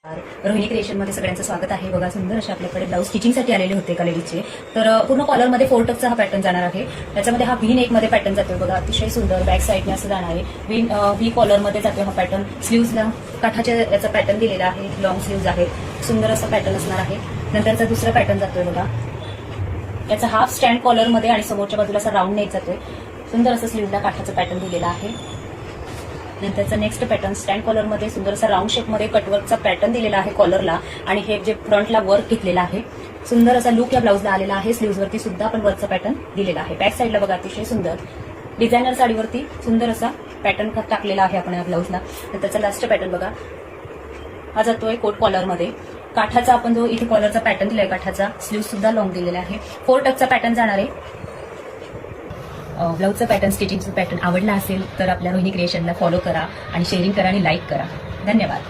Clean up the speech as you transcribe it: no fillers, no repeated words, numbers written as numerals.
Rohini creation मध्ये सगळ्यांचं स्वागत आहे. बघा, सुंदर असे आपल्याकडे ब्लाऊज स्टिचिंगसाठी आलेले होते एका लेडीजचे. तर पूर्ण कॉलरमध्ये 4 टक्सचा हा पॅटर्न जाणार आहे. त्याच्यामध्ये हा व्ही नेक मध्ये पॅटर्न जातोय. बघा, अतिशय सुंदर बॅक साईडने असं जाणार आहे. व्ही कॉलरमध्ये जातोय हा पॅटर्न. स्लीव्हजला काठाच्या याचा पॅटर्न दिलेला आहे. लॉंग स्लीव्ज आहे. सुंदर असा पॅटर्न असणार आहे. नंतरचा दुसरा पॅटर्न जातोय. बघा, याचा हाफ स्टँड कॉलरमध्ये आणि समोरच्या बाजूला असा राऊंड नेक जातोय. सुंदर असं स्लीव्हला काठाचं पॅटर्न दिलेला आहे. नंतरचा नेक्स्ट पॅटर्न स्टँड कॉलरमध्ये सुंदर असा राऊंड शेपमध्ये कटवर्कचा पॅटर्न दिलेला आहे कॉलरला आणि हे जे फ्रंटला वर्क घेतलेला आहे. सुंदर असा लुक या ब्लाऊजला आलेला आहे. स्लीव्हजवरती सुद्धा आपण वर्कचा पॅटर्न दिलेला आहे. बॅक साईडला बघा, अतिशय सुंदर डिझायनर साडीवरती सुंदर असा पॅटर्न टाकलेला आहे आपण या ब्लाऊजला. नंतरचा लास्ट पॅटर्न बघा, हा जातोय कोट कॉलरमध्ये. काठाचा आपण जो इथे कॉलरचा पॅटर्न दिलाय, काठाचा स्लीव्ह सुद्धा लॉंग दिलेला आहे. 4 टक्सचा पॅटर्न जाणार आहे. ब्लाऊजचा पॅटर्न, स्टिचिंगचा पॅटर्न आवडला असेल तर आपल्या रोहिणी क्रिएशनला फॉलो करा आणि शेअरिंग करा आणि लाईक करा. धन्यवाद.